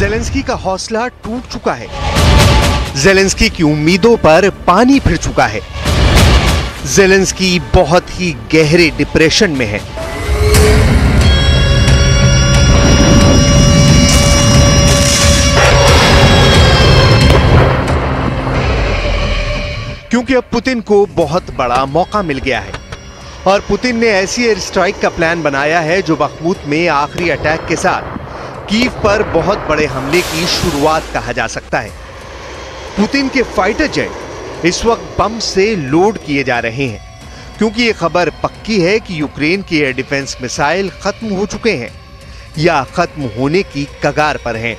Zelensky का हौसला टूट चुका है। ज़ेलेंस्की की उम्मीदों पर पानी फिर चुका है। ज़ेलेंस्की बहुत ही गहरे डिप्रेशन में है। क्योंकि अब पुतिन को बहुत बड़ा मौका मिल गया है और पुतिन ने ऐसी एयर स्ट्राइक का प्लान बनाया है जो बखमुत में आखिरी अटैक के साथ कीव पर बहुत बड़े हमले की शुरुआत कहा जा सकता है। पुतिन के फाइटर जेट इस वक्त बम से लोड किए जा रहे हैं क्योंकि यह खबर पक्की है कि यूक्रेन के एयर डिफेंस मिसाइल खत्म हो चुके हैं या खत्म होने की कगार पर हैं।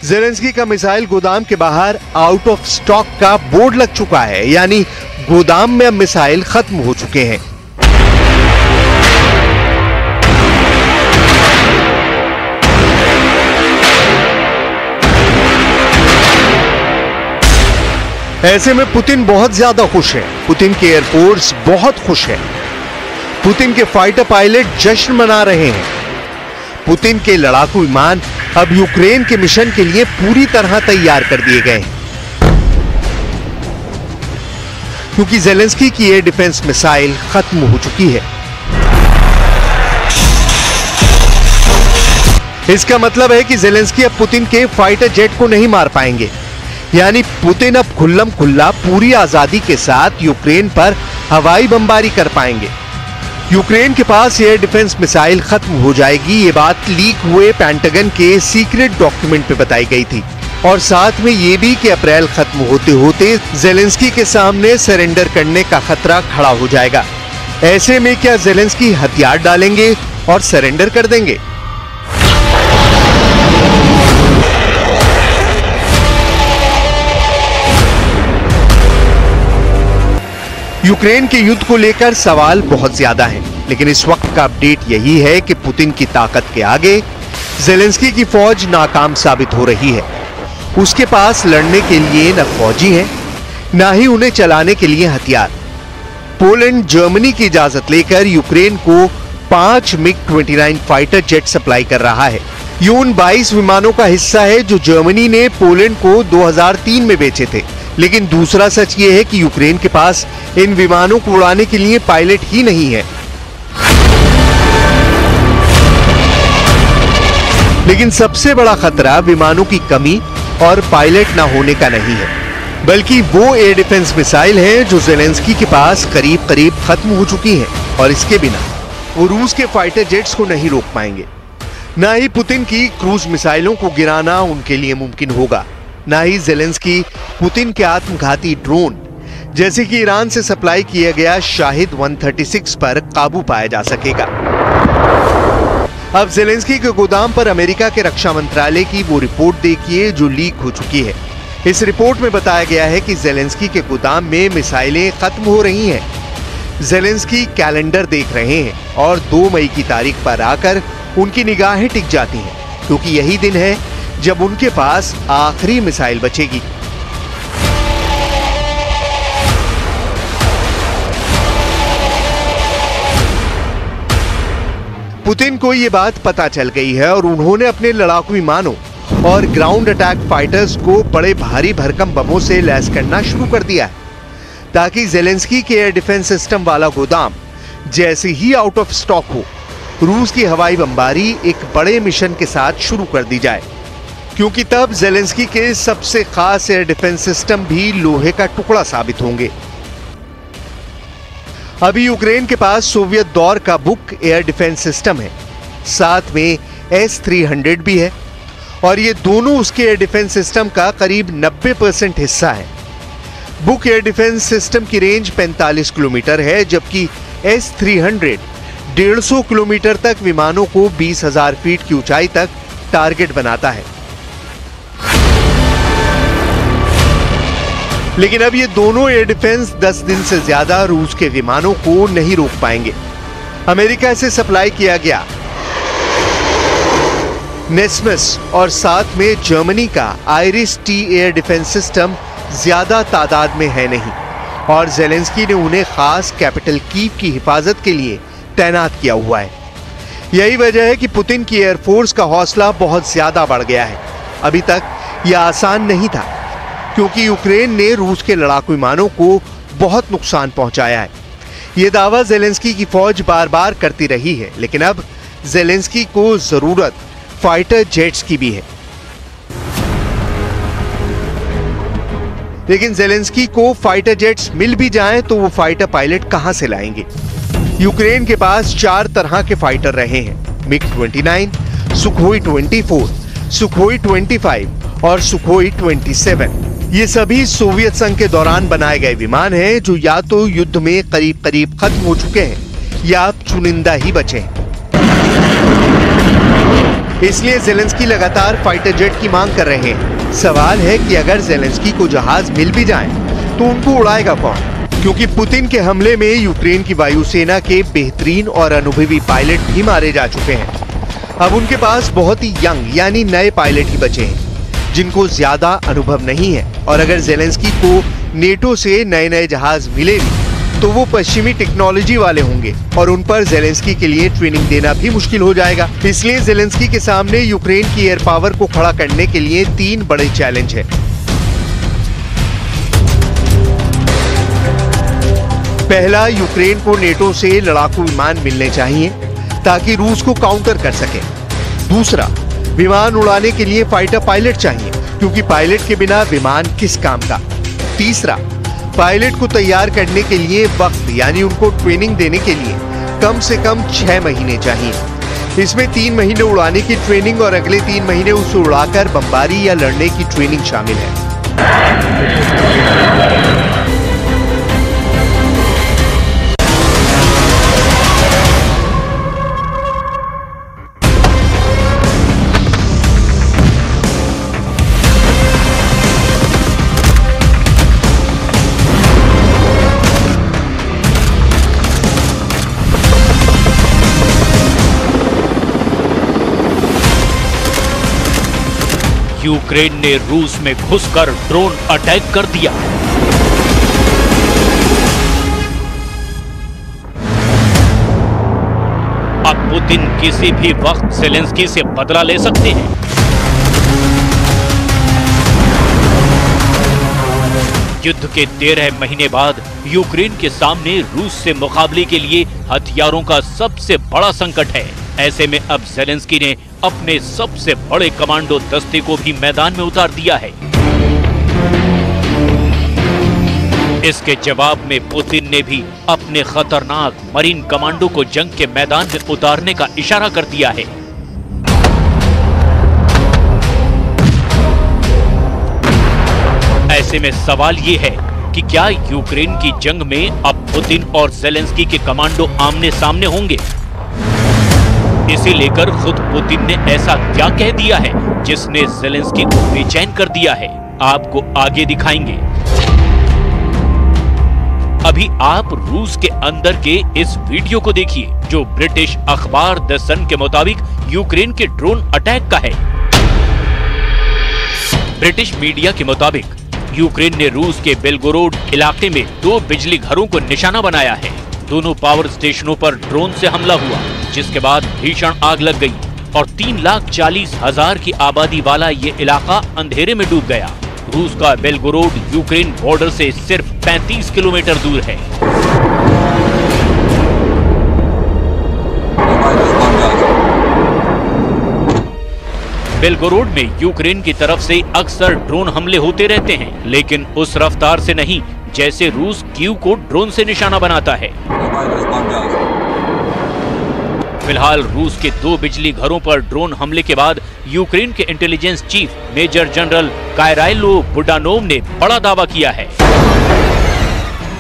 ज़ेलेंस्की का मिसाइल गोदाम के बाहर आउट ऑफ स्टॉक का बोर्ड लग चुका है, यानी गोदाम में अब मिसाइल खत्म हो चुके हैं। ऐसे में पुतिन बहुत ज्यादा खुश है। पुतिन के एयरफोर्स बहुत खुश है। पुतिन के फाइटर पायलट जश्न मना रहे हैं। पुतिन के लड़ाकू विमान अब यूक्रेन के मिशन के लिए पूरी तरह तैयार कर दिए गए हैं क्योंकि ज़ेलेंस्की की एयर डिफेंस मिसाइल खत्म हो चुकी है। इसका मतलब है कि ज़ेलेंस्की अब पुतिन के फाइटर जेट को नहीं मार पाएंगे, यानी पुतिन अब खुल्लम खुल्ला पूरी आजादी के साथ यूक्रेन पर हवाई बमबारी कर पाएंगे। यूक्रेन के पास एयर डिफेंस मिसाइल खत्म हो जाएगी, ये बात लीक हुए पेंटागन के सीक्रेट डॉक्यूमेंट पे बताई गई थी और साथ में ये भी कि अप्रैल खत्म होते होते ज़ेलेंस्की के सामने सरेंडर करने का खतरा खड़ा हो जाएगा। ऐसे में क्या ज़ेलेंस्की हथियार डालेंगे और सरेंडर कर देंगे? यूक्रेन के युद्ध को लेकर सवाल बहुत ज्यादा हैं, लेकिन इस वक्त का अपडेट यही है कि पुतिन की ताकत के आगे ज़ेलेंस्की की फौज नाकाम साबित हो रही है। उसके पास लड़ने के लिए न फौजी हैं, न ही उन्हें चलाने के लिए हथियार। पोलैंड जर्मनी की इजाजत लेकर यूक्रेन को 5 मिग-29 फाइटर जेट सप्लाई कर रहा है। ये उन 22 विमानों का हिस्सा है जो जर्मनी ने पोलैंड को 2003 में बेचे थे। लेकिन दूसरा सच ये है कि यूक्रेन के पास इन विमानों को उड़ाने के लिए पायलट ही नहीं है। लेकिन सबसे बड़ा खतरा विमानों की कमी और पायलट न होने का नहीं है, बल्कि वो एयर डिफेंस मिसाइल हैं जो ज़ेलेंस्की के पास करीब करीब खत्म हो चुकी हैं और इसके बिना वो रूस के फाइटर जेट्स को नहीं रोक पाएंगे। न ही पुतिन की क्रूज मिसाइलों को गिराना उनके लिए मुमकिन होगा, न ही ज़ेलेंस्की पुतिन के आत्मघाती ड्रोन जैसे कि ईरान से सप्लाई किया गया शाहिद 136 पर काबू पाया जा सकेगा। अब ज़ेलेंस्की के गोदाम पर अमेरिका के रक्षा मंत्रालय की वो रिपोर्ट देखिए जो लीक हो चुकी है। इस रिपोर्ट में बताया गया है कि ज़ेलेंस्की के गोदाम में मिसाइलें खत्म हो रही हैं। ज़ेलेंस्की कैलेंडर देख रहे हैं और 2 मई की तारीख पर आकर उनकी निगाहें टिक जाती हैं क्योंकि यही दिन है जब उनके पास आखिरी मिसाइल बचेगी। पुतिन को यह बात पता चल गई है और उन्होंने अपने लड़ाकू विमानों और ग्राउंड अटैक फाइटर्स को बड़े भारी भरकम बमों से लैस करना शुरू कर दिया है ताकि ज़ेलेंस्की के एयर डिफेंस सिस्टम वाला गोदाम जैसे ही आउट ऑफ स्टॉक हो, रूस की हवाई बमबारी एक बड़े मिशन के साथ शुरू कर दी जाए, क्योंकि तब ज़ेलेंस्की के सबसे खास एयर डिफेंस सिस्टम भी लोहे का टुकड़ा साबित होंगे। अभी यूक्रेन के पास सोवियत दौर का बुक एयर डिफेंस सिस्टम है, साथ में S-300 भी है और ये दोनों उसके एयर डिफेंस सिस्टम का करीब 90% हिस्सा है। बुक एयर डिफेंस सिस्टम की रेंज 45 किलोमीटर है, जबकि S-300 150 किलोमीटर तक विमानों को 20,000 फीट की ऊंचाई तक टारगेट बनाता है। लेकिन अब ये दोनों एयर डिफेंस 10 दिन से ज्यादा रूस के विमानों को नहीं रोक पाएंगे। अमेरिका से सप्लाई किया गया नेस्मस और साथ में जर्मनी का आइरिस-T एयर डिफेंस सिस्टम ज्यादा तादाद में है नहीं और ज़ेलेंस्की ने उन्हें खास कैपिटल कीव की हिफाजत के लिए तैनात किया हुआ है। यही वजह है कि पुतिन की एयरफोर्स का हौसला बहुत ज्यादा बढ़ गया है। अभी तक यह आसान नहीं था, क्योंकि यूक्रेन ने रूस के लड़ाकू विमानों को बहुत नुकसान पहुंचाया है। यह दावा ज़ेलेंस्की की फौज बार बार करती रही है, लेकिन अब ज़ेलेंस्की को जरूरत फाइटर जेट्स की भी है। लेकिन ज़ेलेंस्की को फाइटर जेट्स मिल भी जाएं तो वो फाइटर पायलट कहां से लाएंगे? यूक्रेन के पास 4 तरह के फाइटर रहे हैं, मिग-29, सुखोई 24, सुखोई 25 और सुखोई 27। ये सभी सोवियत संघ के दौरान बनाए गए विमान हैं, जो या तो युद्ध में करीब करीब खत्म हो चुके हैं या चुनिंदा ही बचे हैं। इसलिए ज़ेलेंस्की लगातार फाइटर जेट की मांग कर रहे हैं। सवाल है कि अगर ज़ेलेंस्की को जहाज मिल भी जाएं, तो उनको उड़ाएगा कौन? क्योंकि पुतिन के हमले में यूक्रेन की वायुसेना के बेहतरीन और अनुभवी पायलट भी मारे जा चुके हैं। अब उनके पास बहुत ही यंग यानी नए पायलट ही बचे हैं, जिनको ज्यादा अनुभव नहीं है। और अगर ज़ेलेंस्की को नेटो से नए नए जहाज मिले भी, तो वो पश्चिमी टेक्नोलॉजी वाले होंगे और उन पर ज़ेलेंस्की के लिए ट्रेनिंग देना भी मुश्किल हो जाएगा। इसलिए ज़ेलेंस्की के सामने यूक्रेन की एयर पावर को खड़ा करने के लिए 3 बड़े चैलेंज हैं। पहला, यूक्रेन को नेटो से लड़ाकू विमान मिलने चाहिए ताकि रूस को काउंटर कर सके। दूसरा, विमान उड़ाने के लिए फाइटर पायलट चाहिए, क्योंकि पायलट के बिना विमान किस काम का। तीसरा, पायलट को तैयार करने के लिए वक्त यानी उनको ट्रेनिंग देने के लिए कम से कम 6 महीने चाहिए। इसमें 3 महीने उड़ाने की ट्रेनिंग और अगले 3 महीने उसे उड़ाकर बमबारी या लड़ने की ट्रेनिंग शामिल है। यूक्रेन ने रूस में घुसकर ड्रोन अटैक कर दिया। अब पुतिन किसी भी वक्त ज़ेलेंस्की से बदला ले सकते हैं। युद्ध के 13 महीने बाद यूक्रेन के सामने रूस से मुकाबले के लिए हथियारों का सबसे बड़ा संकट है। ऐसे में अब ज़ेलेंस्की ने अपने सबसे बड़े कमांडो दस्ते को भी मैदान में उतार दिया है। इसके जवाब में पुतिन ने भी अपने खतरनाक मरीन कमांडो को जंग के मैदान में उतारने का इशारा कर दिया है। ऐसे में सवाल ये है कि क्या यूक्रेन की जंग में अब पुतिन और ज़ेलेंस्की के कमांडो आमने सामने होंगे? इसे लेकर खुद पुतिन ने ऐसा क्या कह दिया है जिसने ज़ेलेंस्की को बेचैन कर दिया है, आपको आगे दिखाएंगे। अभी आप रूस के अंदर के इस वीडियो को देखिए, जो ब्रिटिश अखबार द सन के मुताबिक यूक्रेन के ड्रोन अटैक का है। ब्रिटिश मीडिया के मुताबिक यूक्रेन ने रूस के बेलगोरोड इलाके में 2 बिजली घरों को निशाना बनाया है। दोनों पावर स्टेशनों पर ड्रोन से हमला हुआ, जिसके बाद भीषण आग लग गई और 3,40,000 की आबादी वाला ये इलाका अंधेरे में डूब गया। रूस का बेलगोरोड यूक्रेन बॉर्डर से सिर्फ 35 किलोमीटर दूर है। बेलगोरोड में यूक्रेन की तरफ से अक्सर ड्रोन हमले होते रहते हैं, लेकिन उस रफ्तार से नहीं जैसे रूस कीव को ड्रोन से निशाना बनाता है। फिलहाल रूस के 2 बिजली घरों पर ड्रोन हमले के बाद यूक्रेन के intelligence chief major general Kyrylo Budanov ने बड़ा दावा किया है।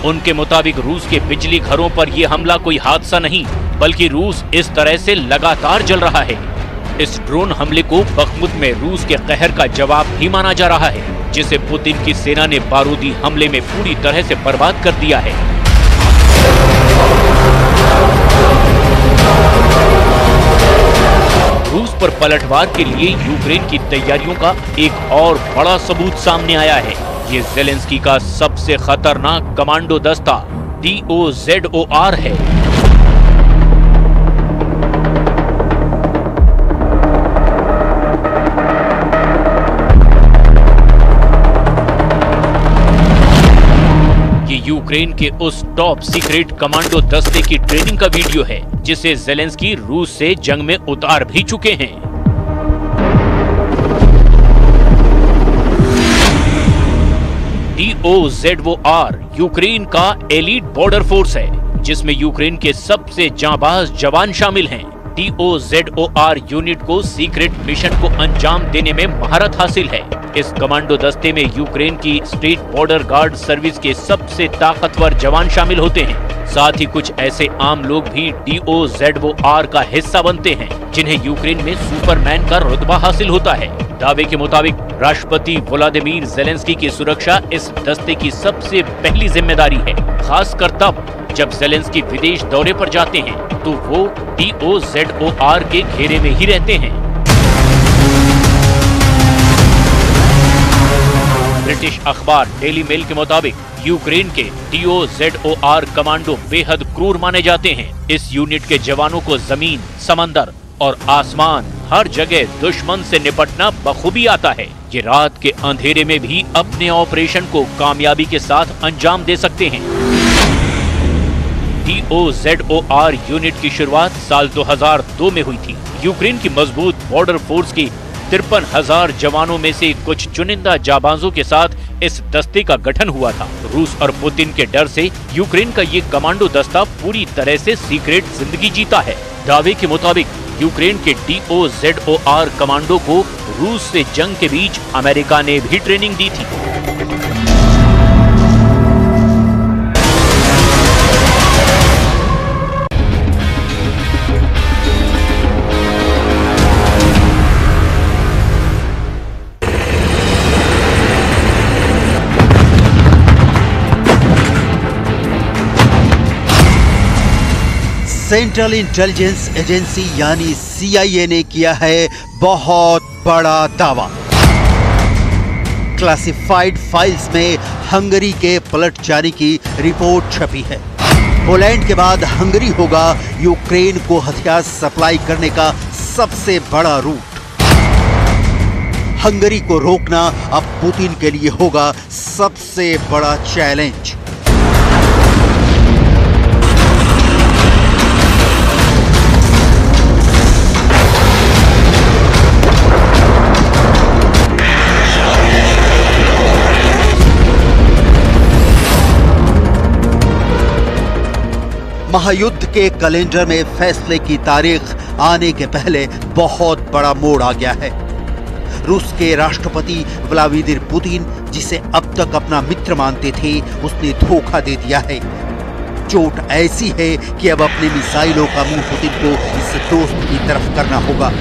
उनके मुताबिक रूस के बिजली घरों पर यह हमला कोई हादसा नहीं, बल्कि रूस इस तरह से लगातार जल रहा है। इस ड्रोन हमले को बखमुत में रूस के कहर का जवाब भी माना जा रहा है, जिसे पुतिन की सेना ने बारूदी हमले में पूरी तरह से बर्बाद कर दिया है। रूस पर पलटवार के लिए यूक्रेन की तैयारियों का एक और बड़ा सबूत सामने आया है। ये ज़ेलेंस्की का सबसे खतरनाक कमांडो दस्ता DOZOR है। यूक्रेन के उस टॉप सीक्रेट कमांडो दस्ते की ट्रेनिंग का वीडियो है जिसे ज़ेलेंस्की रूस से जंग में उतार भी चुके हैं। DOZOR यूक्रेन का एलीट बॉर्डर फोर्स है जिसमें यूक्रेन के सबसे जांबाज जवान शामिल हैं। DOZOR यूनिट को सीक्रेट मिशन को अंजाम देने में महारत हासिल है। इस कमांडो दस्ते में यूक्रेन की स्टेट बॉर्डर गार्ड सर्विस के सबसे ताकतवर जवान शामिल होते हैं। साथ ही कुछ ऐसे आम लोग भी DOZOR का हिस्सा बनते हैं जिन्हें यूक्रेन में सुपरमैन का रुतबा हासिल होता है। दावे के मुताबिक राष्ट्रपति व्लादिमीर ज़ेलेंस्की की सुरक्षा इस दस्ते की सबसे पहली जिम्मेदारी है, खासकर तब जब ज़ेलेंस्की विदेश दौरे पर जाते हैं तो वो DOZOR के घेरे में ही रहते हैं। ब्रिटिश अखबार डेली मेल के मुताबिक यूक्रेन के DOZOR कमांडो बेहद क्रूर माने जाते हैं। इस यूनिट के जवानों को जमीन, समंदर और आसमान हर जगह दुश्मन से निपटना बखूबी आता है। ये रात के अंधेरे में भी अपने ऑपरेशन को कामयाबी के साथ अंजाम दे सकते हैं। DOZOR यूनिट की शुरुआत साल 2002 में हुई थी। यूक्रेन की मजबूत बॉर्डर फोर्स की 53,000 जवानों में से कुछ चुनिंदा जाबाजों के साथ इस दस्ते का गठन हुआ था। रूस और पुतिन के डर से यूक्रेन का ये कमांडो दस्ता पूरी तरह से सीक्रेट जिंदगी जीता है। दावे के मुताबिक यूक्रेन के DOZOR कमांडो को रूस से जंग के बीच अमेरिका ने भी ट्रेनिंग दी थी। सेंट्रल इंटेलिजेंस एजेंसी यानी CIA ने किया है बहुत बड़ा दावा। क्लासिफाइड फाइल्स में हंगरी के पलट जाने की रिपोर्ट छपी है। पोलैंड के बाद हंगरी होगा यूक्रेन को हथियार सप्लाई करने का सबसे बड़ा रूट। हंगरी को रोकना अब पुतिन के लिए होगा सबसे बड़ा चैलेंज। महायुद्ध के कैलेंडर में फैसले की तारीख आने के पहले बहुत बड़ा मोड़ आ गया है। रूस के राष्ट्रपति व्लादिमीर पुतिन, जिसे अब तक अपना मित्र मानते थे, उसने धोखा दे दिया है। चोट ऐसी है कि अब अपने मिसाइलों का मुंह पुतिन को इस दोस्त की तरफ करना होगा।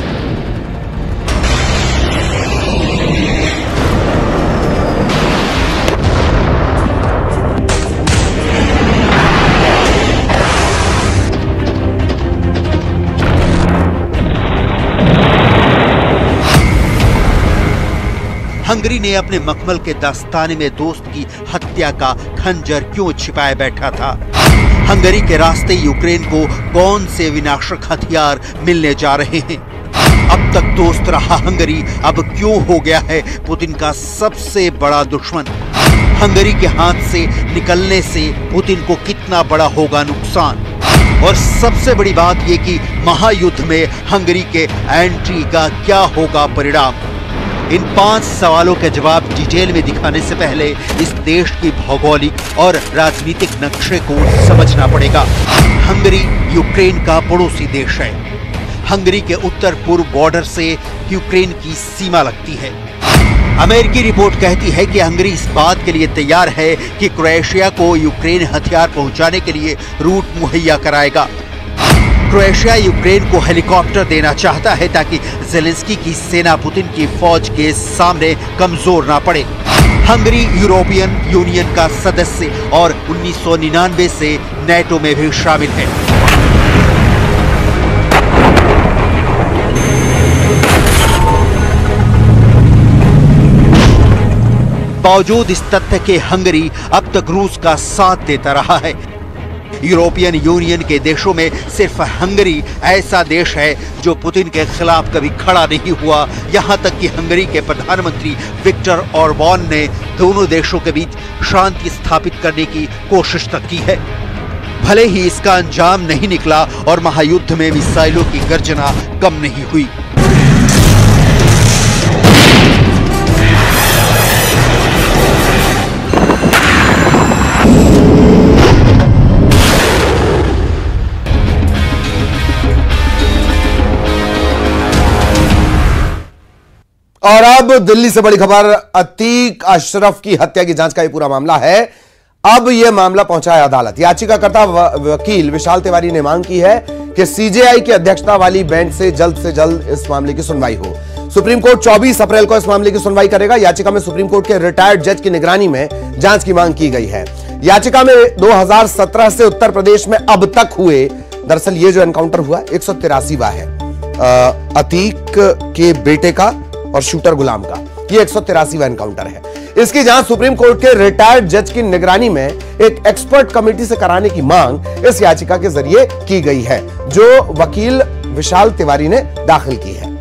हंगरी ने अपने मखमल के दस्ताने में दोस्त की हत्या का खंजर क्यों छिपाए बैठा था? हंगरी के रास्ते यूक्रेन को कौन से विनाशक हथियार मिलने जा रहे हैं? अब तक दोस्त रहा हंगरी अब क्यों हो गया है पुतिन का सबसे बड़ा दुश्मन? हंगरी के हाथ से निकलने से पुतिन को कितना बड़ा होगा नुकसान? और सबसे बड़ी बात यह कि महायुद्ध में हंगरी के एंट्री का क्या होगा परिणाम? इन 5 सवालों के जवाब डिटेल में दिखाने से पहले इस देश की भौगोलिक और राजनीतिक नक्शे को समझना पड़ेगा। हंगरी यूक्रेन का पड़ोसी देश है। हंगरी के उत्तर पूर्व बॉर्डर से यूक्रेन की सीमा लगती है। अमेरिकी रिपोर्ट कहती है कि हंगरी इस बात के लिए तैयार है कि क्रोएशिया को यूक्रेन हथियार पहुंचाने के लिए रूट मुहैया कराएगा। क्रोएशिया यूक्रेन को हेलीकॉप्टर देना चाहता है ताकि ज़ेलेंस्की की सेना पुतिन की फौज के सामने कमजोर ना पड़े। हंगरी यूरोपियन यूनियन का सदस्य और 1999 से नेटो में भी शामिल है। बावजूद इस तथ्य के हंगरी अब तक रूस का साथ देता रहा है। यूरोपियन यूनियन के देशों में सिर्फ हंगरी ऐसा देश है जो पुतिन के खिलाफ कभी खड़ा नहीं हुआ। यहां तक कि हंगरी के प्रधानमंत्री विक्टर ऑर्बान ने दोनों देशों के बीच शांति स्थापित करने की कोशिश तक की है। भले ही इसका अंजाम नहीं निकला और महायुद्ध में मिसाइलों की गर्जना कम नहीं हुई। और अब दिल्ली से बड़ी खबर, अतीक अशरफ की हत्या की जांच का यह पूरा मामला है। अब यह मामला पहुंचा है अदालत। याचिकाकर्ता वकील विशाल तिवारी ने मांग की है कि सीजेआई की अध्यक्षता वाली बेंच से जल्द इस मामले की सुनवाई हो। सुप्रीम कोर्ट 24 अप्रैल को इस मामले की सुनवाई करेगा। याचिका में सुप्रीम कोर्ट के रिटायर्ड जज की निगरानी में जांच की मांग की गई है। याचिका में 2017 से उत्तर प्रदेश में अब तक हुए, दरअसल ये जो एनकाउंटर हुआ 183वां है, अतीक के बेटे का और शूटर गुलाम का, ये 183वां एनकाउंटर है। इसकी जांच सुप्रीम कोर्ट के रिटायर्ड जज की निगरानी में एक एक्सपर्ट कमेटी से कराने की मांग इस याचिका के जरिए की गई है, जो वकील विशाल तिवारी ने दाखिल की है।